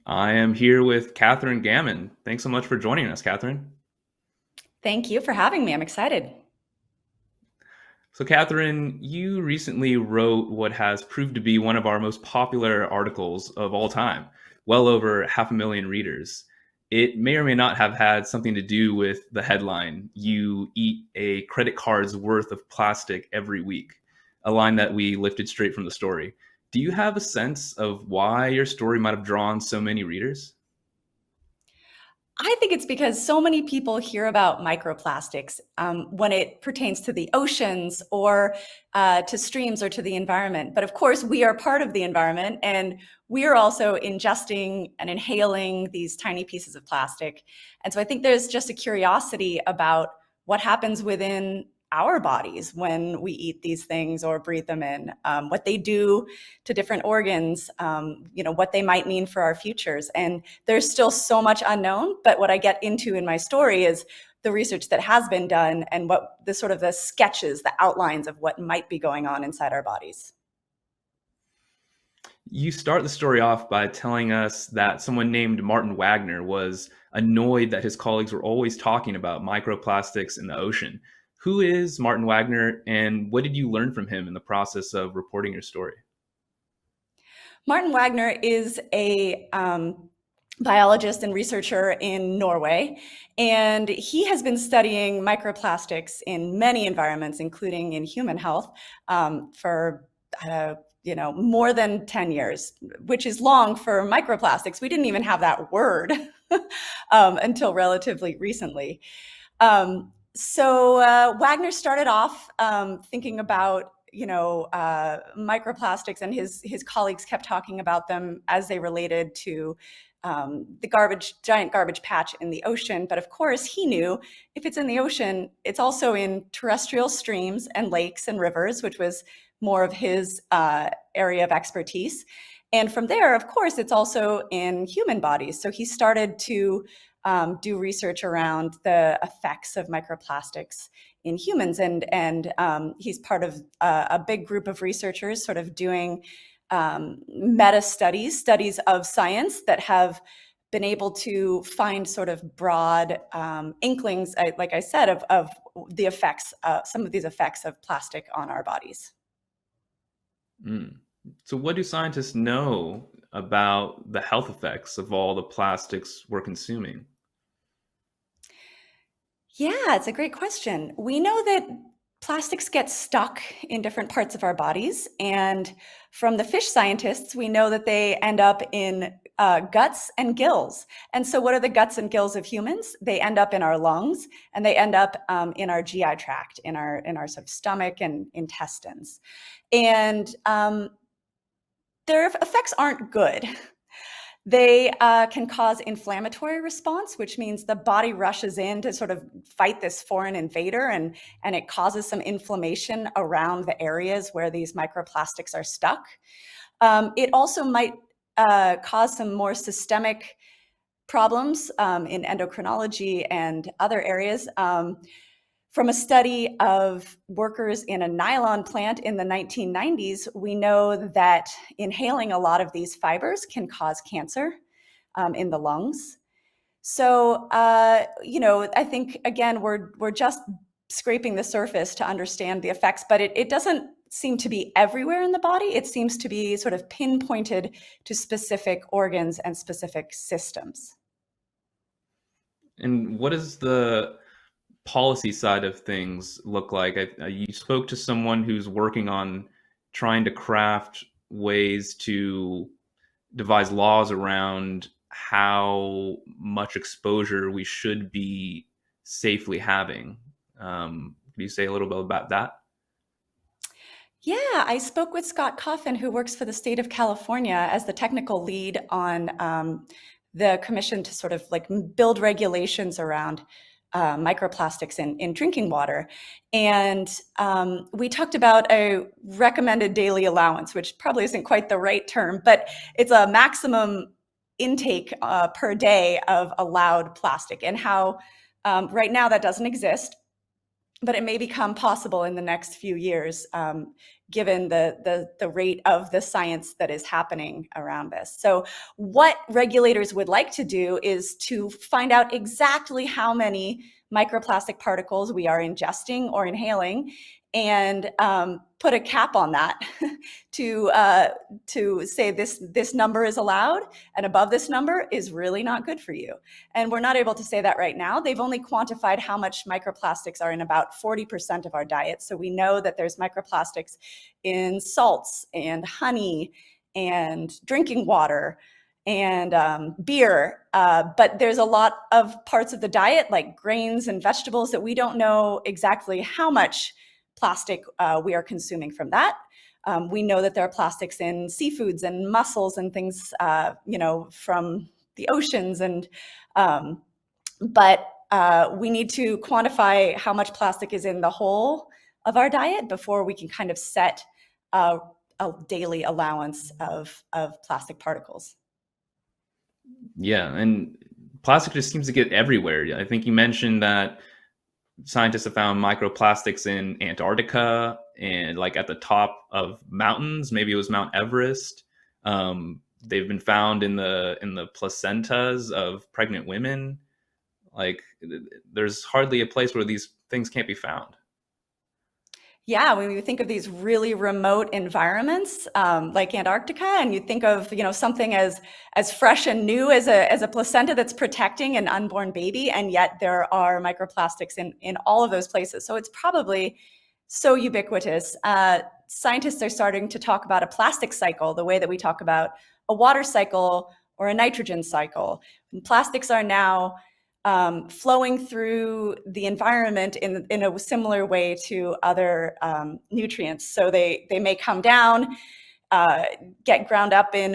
I am here with Katharine Gammon. Thanks so much for joining us, Katharine. Thank you for having me. I'm excited. So, Katharine, you recently wrote what has proved to be one of our most popular articles of all time, well over 500,000 readers. It may or may not have had something to do with the headline, "You eat a credit card's worth of plastic every week," a line that we lifted straight from the story. Do you have a sense of why your story might have drawn so many readers? I think it's because so many people hear about microplastics when it pertains to the oceans or to streams or to the environment. But of course, we are part of the environment and we are also ingesting and inhaling these tiny pieces of plastic. And so I think there's just a curiosity about what happens within our bodies when we eat these things or breathe them in, what they do to different organs, what they might mean for our futures. And there's still so much unknown, but what I get into in my story is the research that has been done and what the sort of the sketches, the outlines of what might be going on inside our bodies. You start the story off by telling us that someone named Martin Wagner was annoyed that his colleagues were always talking about microplastics in the ocean. Who is Martin Wagner, and what did you learn from him in the process of reporting your story? Martin Wagner is a biologist and researcher in Norway, and he has been studying microplastics in many environments, including in human health, for more than 10 years, which is long for microplastics. We didn't even have that word until relatively recently. Wagner started off thinking about microplastics, and his colleagues kept talking about them as they related to the giant garbage patch in the ocean. But of course, he knew if it's in the ocean, it's also in terrestrial streams and lakes and rivers, which was more of his area of expertise. And from there, of course, it's also in human bodies. So he started to do research around the effects of microplastics in humans. And he's part of a big group of researchers sort of doing meta studies of science that have been able to find sort of broad inklings, like I said, of the effects, some of these effects of plastic on our bodies. Mm. So, what do scientists know about the health effects of all the plastics we're consuming? Yeah, it's a great question. We know that plastics get stuck in different parts of our bodies. And from the fish scientists, we know that they end up in guts and gills. And so, what are the guts and gills of humans? They end up in our lungs, and they end up in our GI tract, in our sort of stomach and intestines. And their effects aren't good. They can cause inflammatory response, which means the body rushes in to sort of fight this foreign invader, and it causes some inflammation around the areas where these microplastics are stuck. It also might cause some more systemic problems in endocrinology and other areas. From a study of workers in a nylon plant in the 1990s, we know that inhaling a lot of these fibers can cause cancer in the lungs. So, I think, again, we're just scraping the surface to understand the effects, but it doesn't seem to be everywhere in the body. It seems to be sort of pinpointed to specific organs and specific systems. And what does the policy side of things look like? You spoke to someone who's working on trying to craft ways to devise laws around how much exposure we should be safely having. Can you say a little bit about that? Yeah, I spoke with Scott Coffin, who works for the state of California as the technical lead on the commission to sort of like build regulations around microplastics in drinking water. And we talked about a recommended daily allowance, which probably isn't quite the right term, but it's a maximum intake per day of allowed plastic, and how right now that doesn't exist. but it may become possible in the next few years, given the rate of the science that is happening around this. So what regulators would like to do is to find out exactly how many microplastic particles we are ingesting or inhaling, and put a cap on that to say this number is allowed, and above this number is really not good for you. And we're not able to say that right now. They've only quantified how much microplastics are in about 40% of our diet. So we know that there's microplastics in salts and honey and drinking water and beer. But there's a lot of parts of the diet, like grains and vegetables, that we don't know exactly how much plastic we are consuming from that. We know that there are plastics in seafoods and mussels and things, from the oceans. But we need to quantify how much plastic is in the whole of our diet before we can kind of set a daily allowance of plastic particles. Yeah, and plastic just seems to get everywhere. I think you mentioned that scientists have found microplastics in Antarctica and like at the top of mountains. Maybe it was Mount Everest. They've been found in the placentas of pregnant women. Like, there's hardly a place where these things can't be found. Yeah, when you think of these really remote environments, like Antarctica, and you think of, something as fresh and new as a placenta that's protecting an unborn baby, and yet there are microplastics in all of those places. So it's probably so ubiquitous. Scientists are starting to talk about a plastic cycle, the way that we talk about a water cycle or a nitrogen cycle. And plastics are now flowing through the environment in a similar way to other nutrients. So they may come down, get ground up in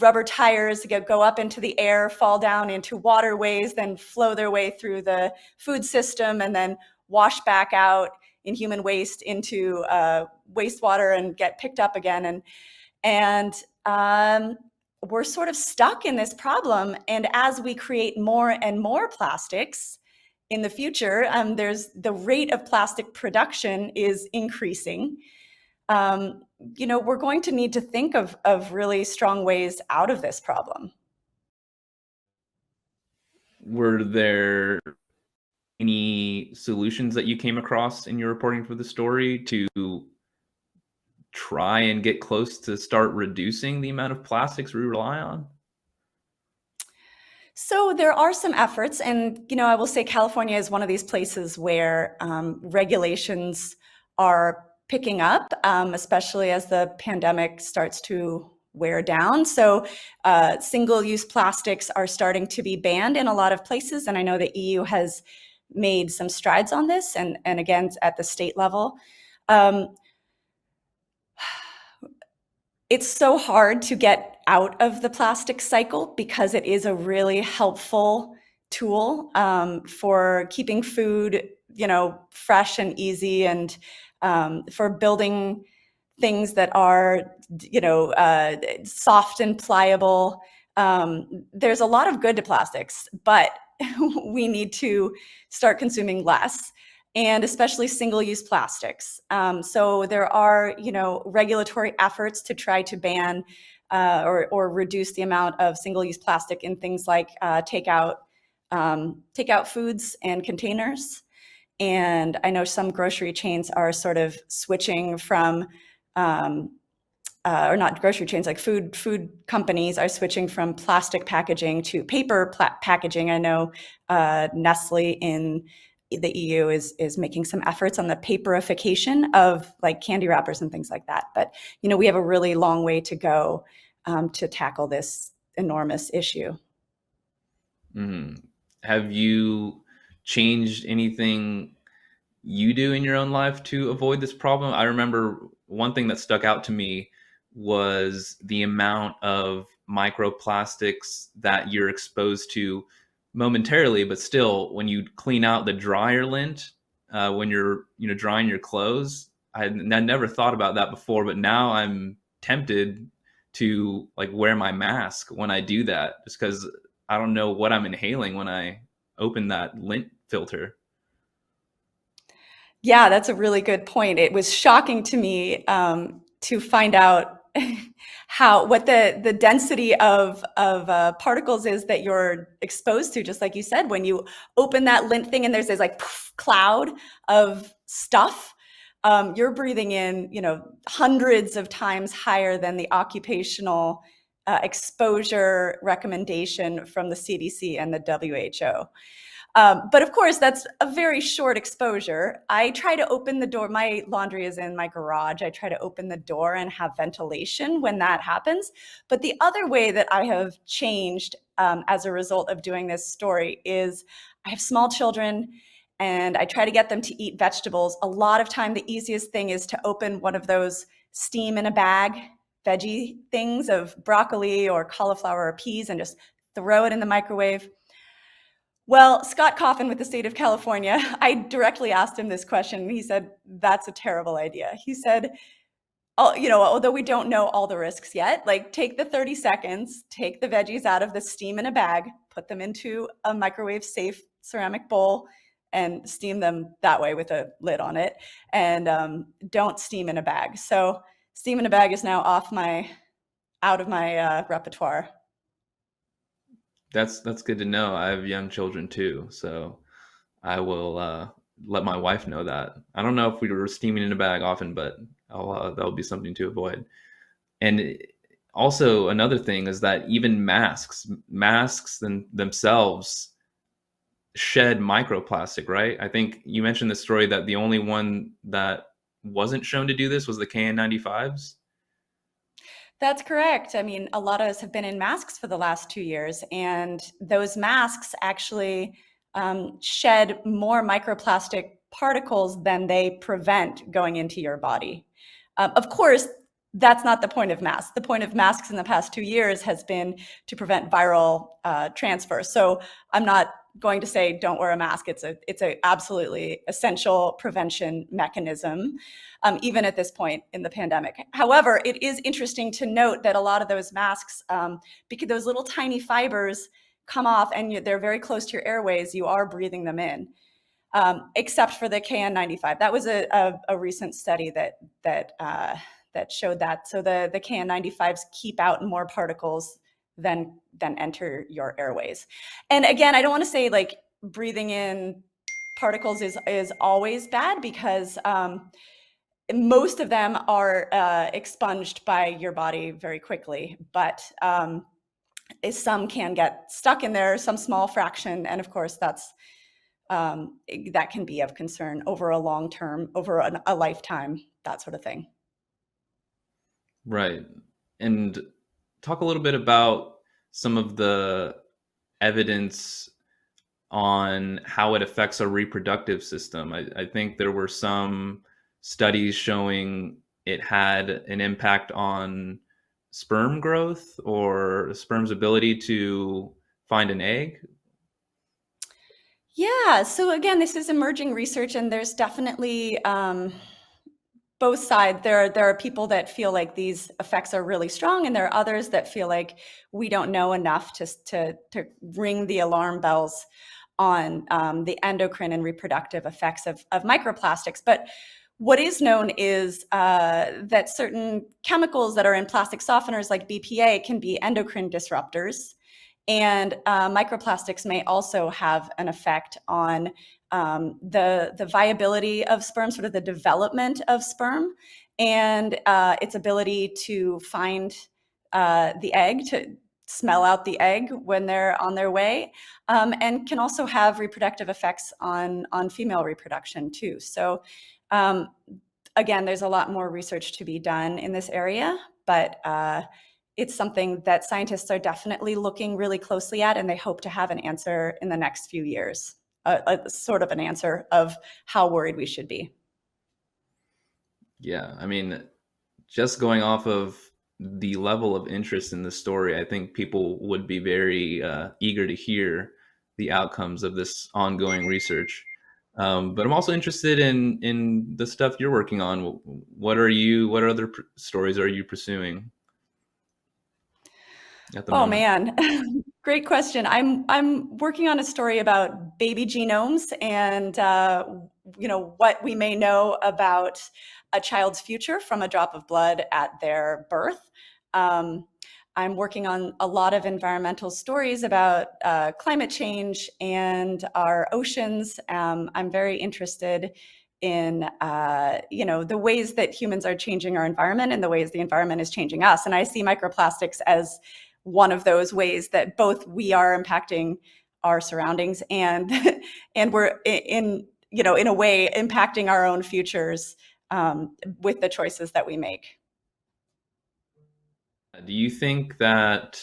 rubber tires, go up into the air, fall down into waterways, then flow their way through the food system, and then wash back out in human waste into wastewater and get picked up again. And we're sort of stuck in this problem. And as we create more and more plastics in the future, there's the rate of plastic production is increasing. We're going to need to think of really strong ways out of this problem. Were there any solutions that you came across in your reporting for the story to try and get close to start reducing the amount of plastics we rely on? So there are some efforts, and I will say California is one of these places where regulations are picking up, especially as the pandemic starts to wear down. So single-use plastics are starting to be banned in a lot of places, and I know the EU has made some strides on this, and again at the state level. It's so hard to get out of the plastic cycle because it is a really helpful tool for keeping food, fresh and easy, and for building things that are, soft and pliable. There's a lot of good to plastics, but we need to start consuming less, and especially single-use plastics. So there are, regulatory efforts to try to ban or reduce the amount of single-use plastic in things like takeout foods and containers. And I know some grocery chains are sort of switching from, or not grocery chains, like food companies are switching from plastic packaging to paper packaging. I know Nestle in the EU is making some efforts on the paperification of like candy wrappers and things like that. But we have a really long way to go to tackle this enormous issue. Mhm. Have you changed anything you do in your own life to avoid this problem? I remember one thing that stuck out to me was the amount of microplastics that you're exposed to momentarily, but still, when you clean out the dryer lint, when you're drying your clothes. I never thought about that before, but now I'm tempted to like wear my mask when I do that, just because I don't know what I'm inhaling when I open that lint filter. Yeah, that's a really good point. It was shocking to me to find out how what the density of particles is that you're exposed to. Just like you said, when you open that lint thing and there's this like poof, cloud of stuff, you're breathing in, hundreds of times higher than the occupational exposure recommendation from the CDC and the WHO. But of course, that's a very short exposure. I try to open the door. My laundry is in my garage. I try to open the door and have ventilation when that happens. But the other way that I have changed as a result of doing this story is I have small children and I try to get them to eat vegetables. A lot of time, the easiest thing is to open one of those steam in a bag veggie things of broccoli or cauliflower or peas and just throw it in the microwave. Well, Scott Coffin with the state of California, I directly asked him this question, and he said, that's a terrible idea. He said, oh, although we don't know all the risks yet, like take the 30 seconds, take the veggies out of the steam in a bag, put them into a microwave safe ceramic bowl, and steam them that way with a lid on it. And don't steam in a bag. So steam in a bag is now out of my repertoire. That's good to know. I have young children too, so I will let my wife know that. I don't know if we were steaming in a bag often, but that'll be something to avoid. And also another thing is that even masks themselves shed microplastic, right? I think you mentioned the story that the only one that wasn't shown to do this was the KN95s. That's correct. I mean, a lot of us have been in masks for the last 2 years, and those masks actually shed more microplastic particles than they prevent going into your body. Of course, that's not the point of masks. The point of masks in the past 2 years has been to prevent viral transfer. So I'm not going to say don't wear a mask. It's a absolutely essential prevention mechanism, even at this point in the pandemic. However, it is interesting to note that a lot of those masks, because those little tiny fibers come off and they're very close to your airways, you are breathing them in. Except for the KN95. That was a recent study that showed that. So the KN95s keep out more particles than enter your airways. And again, I don't want to say like breathing in particles is always bad, because most of them are expunged by your body very quickly, but some can get stuck in there, some small fraction, and of course that can be of concern over a long term, over a lifetime, that sort of thing. Right. And talk a little bit about some of the evidence on how it affects our reproductive system. I think there were some studies showing it had an impact on sperm growth or sperm's ability to find an egg. Yeah. So again, this is emerging research, and there's definitely both sides. There are people that feel like these effects are really strong, and there are others that feel like we don't know enough to ring the alarm bells on the endocrine and reproductive effects of microplastics. But what is known is that certain chemicals that are in plastic softeners, like BPA, can be endocrine disruptors. And microplastics may also have an effect on the viability of sperm, sort of the development of sperm, and its ability to find the egg, to smell out the egg when they're on their way, and can also have reproductive effects on female reproduction too. So again, there's a lot more research to be done in this area, but it's something that scientists are definitely looking really closely at, and they hope to have an answer in the next few years, a sort of an answer of how worried we should be. Yeah, I mean, just going off of the level of interest in the story, I think people would be very eager to hear the outcomes of this ongoing research. But I'm also interested in the stuff you're working on. What other stories are you pursuing? at the Oh moment? man, great question. I'm working on a story about baby genomes and what we may know about a child's future from a drop of blood at their birth. Um, I'm working on a lot of environmental stories about climate change and our oceans. I'm very interested in the ways that humans are changing our environment and the ways the environment is changing us. And I see microplastics as one of those ways that both we are impacting our surroundings and and we're in a way impacting our own futures with the choices that we make. Do you think that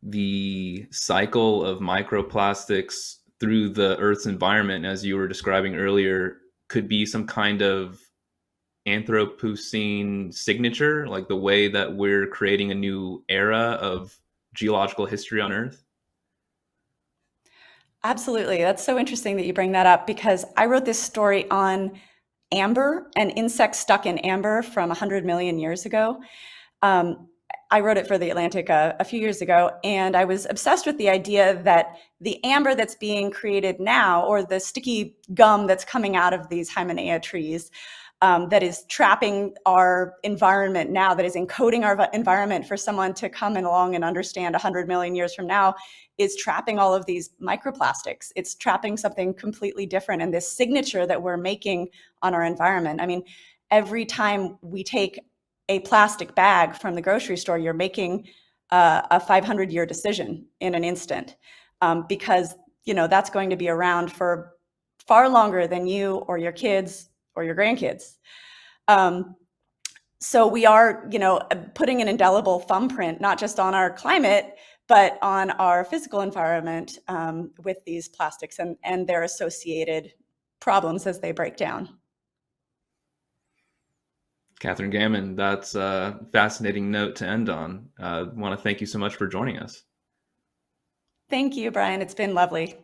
the cycle of microplastics through the Earth's environment, as you were describing earlier, could be some kind of Anthropocene signature, like the way that we're creating a new era of geological history on Earth? Absolutely. That's so interesting that you bring that up because I wrote this story on amber and insects stuck in amber from 100 million years ago. Um, I wrote it for The Atlantic a few years ago, and I was obsessed with the idea that the amber that's being created now, or the sticky gum that's coming out of these Hymenaea trees, that is trapping our environment now, that is encoding our environment for someone to come along and understand 100 million years from now, is trapping all of these microplastics. It's trapping something completely different, and this signature that we're making on our environment. I mean, every time we take a plastic bag from the grocery store, you're making a 500-year decision in an instant, because that's going to be around for far longer than you or your kids or your grandkids. Um, so we are, putting an indelible thumbprint, not just on our climate, but on our physical environment with these plastics and their associated problems as they break down. Katharine Gammon, that's a fascinating note to end on. I want to thank you so much for joining us. Thank you, Brian. It's been lovely.